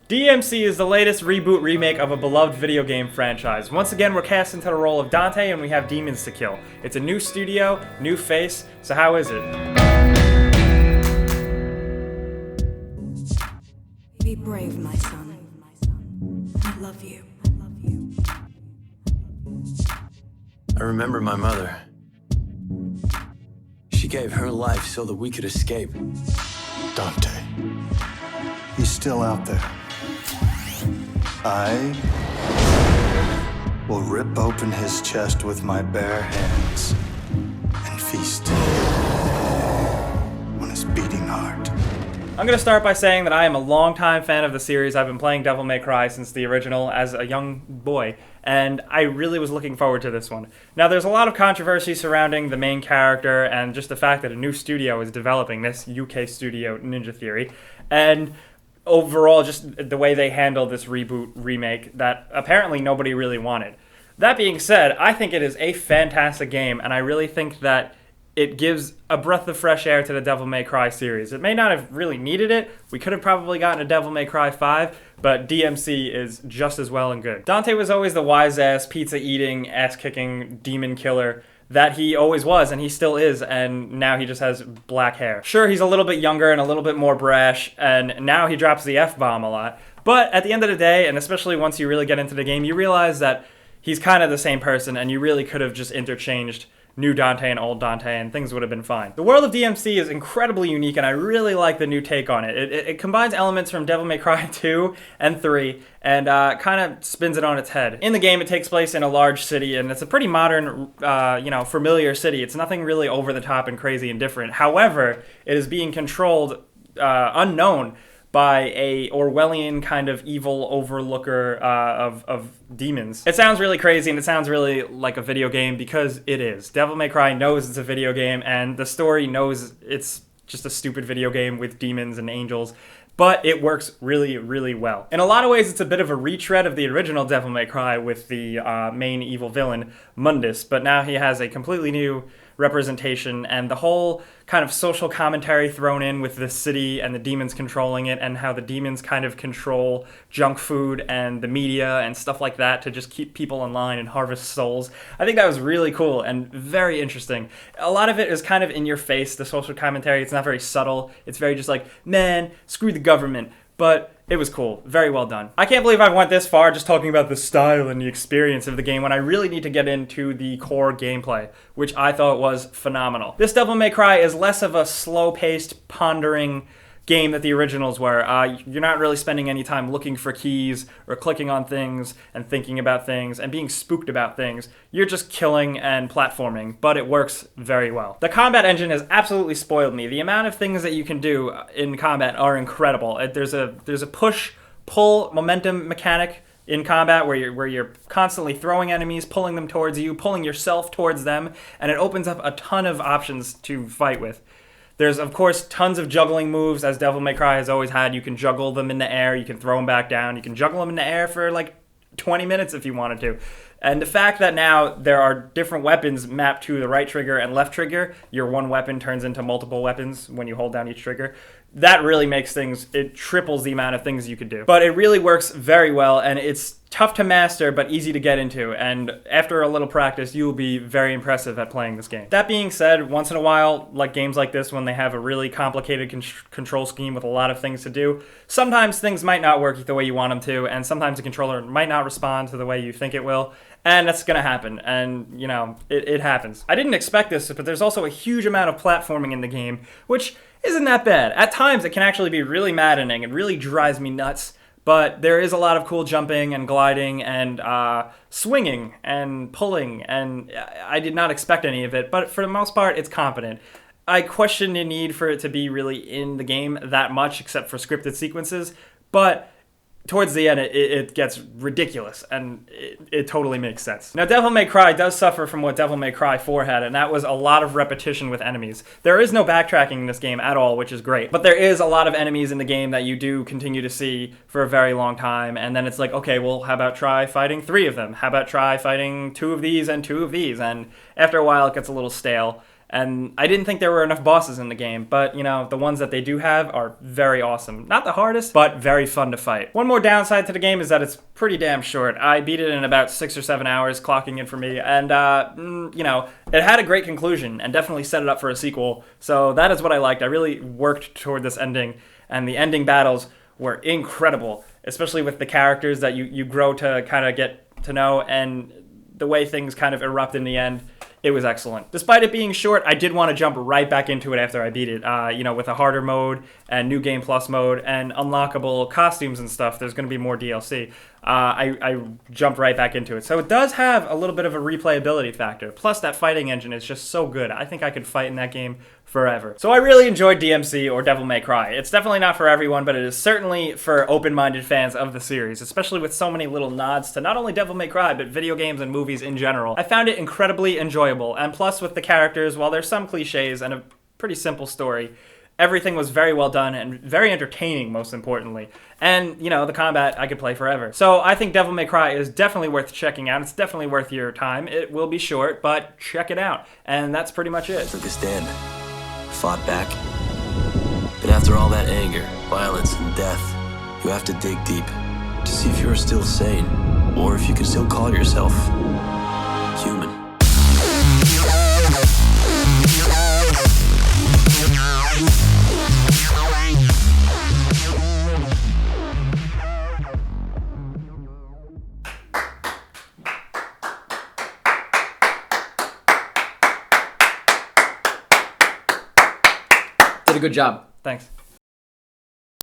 DmC is the latest reboot remake of a beloved video game franchise. Once again, we're cast into the role of Dante and we have demons to kill. It's a new studio, new face, so how is it? Be brave, my son. I love you. I remember my mother. She gave her life so that we could escape. Dante. He's still out there. I will rip open his chest with my bare hands and feast on his beating heart. I'm going to start by saying that I am a longtime fan of the series. I've been playing Devil May Cry since the original as a young boy, and I really was looking forward to this one. Now, there's a lot of controversy surrounding the main character and just the fact that a new studio is developing this, UK studio Ninja Theory, and overall just the way they handle this reboot remake that apparently nobody really wanted. That being said, I think it is a fantastic game, and I really think that it gives a breath of fresh air to the Devil May Cry series. It may not have really needed it. We could have probably gotten a Devil May Cry 5, but DmC is just as well and good. Dante was always the wise-ass, pizza-eating, ass-kicking demon killer that he always was, and he still is, and now he just has black hair. Sure, he's a little bit younger and a little bit more brash, and now he drops the F-bomb a lot, but at the end of the day, and especially once you really get into the game, you realize that he's kind of the same person, and you really could have just interchanged new Dante and old Dante, and things would have been fine. The world of DmC is incredibly unique, and I really like the new take on it. It combines elements from Devil May Cry 2 and 3, and kind of spins it on its head. In the game, it takes place in a large city, and it's a pretty modern, familiar city. It's nothing really over the top and crazy and different. However, it is being controlled unknown by a Orwellian kind of evil overlooker of demons. It sounds really crazy and it sounds really like a video game because it is. Devil May Cry knows it's a video game and the story knows it's just a stupid video game with demons and angels, but it works really, really well. In a lot of ways, it's a bit of a retread of the original Devil May Cry with the main evil villain, Mundus, but now he has a completely new representation and the whole kind of social commentary thrown in with the city and the demons controlling it and how the demons kind of control junk food and the media and stuff like that to just keep people in line and harvest souls. I think that was really cool and very interesting. A lot of it is kind of in your face, the social commentary. It's not very subtle. It's very just like, man, screw the government. But it was cool. Very well done. I can't believe I went this far just talking about the style and the experience of the game when I really need to get into the core gameplay, which I thought was phenomenal. This Devil May Cry is less of a slow-paced, pondering game that the originals were. You're not really spending any time looking for keys or clicking on things and thinking about things and being spooked about things. You're just killing and platforming, but it works very well. The combat engine has absolutely spoiled me. The amount of things that you can do in combat are incredible. There's a push-pull momentum mechanic in combat where you're constantly throwing enemies, pulling them towards you, pulling yourself towards them, and it opens up a ton of options to fight with. There's, of course, tons of juggling moves, as Devil May Cry has always had. You can juggle them in the air, you can throw them back down, you can juggle them in the air for like 20 minutes if you wanted to. And the fact that now there are different weapons mapped to the right trigger and left trigger, your one weapon turns into multiple weapons when you hold down each trigger, that really makes things, it triples the amount of things you could do. But it really works very well, and it's tough to master, but easy to get into, and after a little practice, you will be very impressive at playing this game. That being said, once in a while, like games like this, when they have a really complicated control scheme with a lot of things to do, sometimes things might not work the way you want them to, and sometimes the controller might not respond to the way you think it will, and that's gonna happen, and, you know, it happens. I didn't expect this, but there's also a huge amount of platforming in the game, which isn't that bad. At times, it can actually be really maddening. It really drives me nuts. But there is a lot of cool jumping and gliding and swinging and pulling, and I did not expect any of it, but for the most part, it's competent. I question the need for it to be really in the game that much, except for scripted sequences, but towards the end, it gets ridiculous, and it totally makes sense. Now, Devil May Cry does suffer from what Devil May Cry 4 had, and that was a lot of repetition with enemies. There is no backtracking in this game at all, which is great, but there is a lot of enemies in the game that you do continue to see for a very long time, and then it's like, okay, well, how about try fighting 3 of them? How about try fighting 2 of these and 2 of these? And after a while, it gets a little stale. And I didn't think there were enough bosses in the game, but, you know, the ones that they do have are very awesome. Not the hardest, but very fun to fight. One more downside to the game is that it's pretty damn short. I beat it in about 6 or 7 hours, clocking in for me, and, you know, it had a great conclusion and definitely set it up for a sequel, so that is what I liked. I really worked toward this ending, and the ending battles were incredible, especially with the characters that you grow to kind of get to know, and the way things kind of erupt in the end. It was excellent. Despite it being short, I did want to jump right back into it after I beat it. You know, with a harder mode and New Game Plus mode and unlockable costumes and stuff, there's going to be more DLC. I jumped right back into it. So it does have a little bit of a replayability factor. Plus, that fighting engine is just so good. I think I could fight in that game forever. So I really enjoyed DmC, or Devil May Cry. It's definitely not for everyone, but it is certainly for open-minded fans of the series, especially with so many little nods to not only Devil May Cry, but video games and movies in general. I found it incredibly enjoyable, and plus with the characters, while there's some cliches and a pretty simple story, everything was very well done and very entertaining, most importantly. And, you know, the combat I could play forever. So I think Devil May Cry is definitely worth checking out. It's definitely worth your time. It will be short, but check it out. And that's pretty much it. Took a stand, fought back. But after all that anger, violence, and death, you have to dig deep to see if you're still sane, or if you can still call yourself human. Did a good job. Thanks.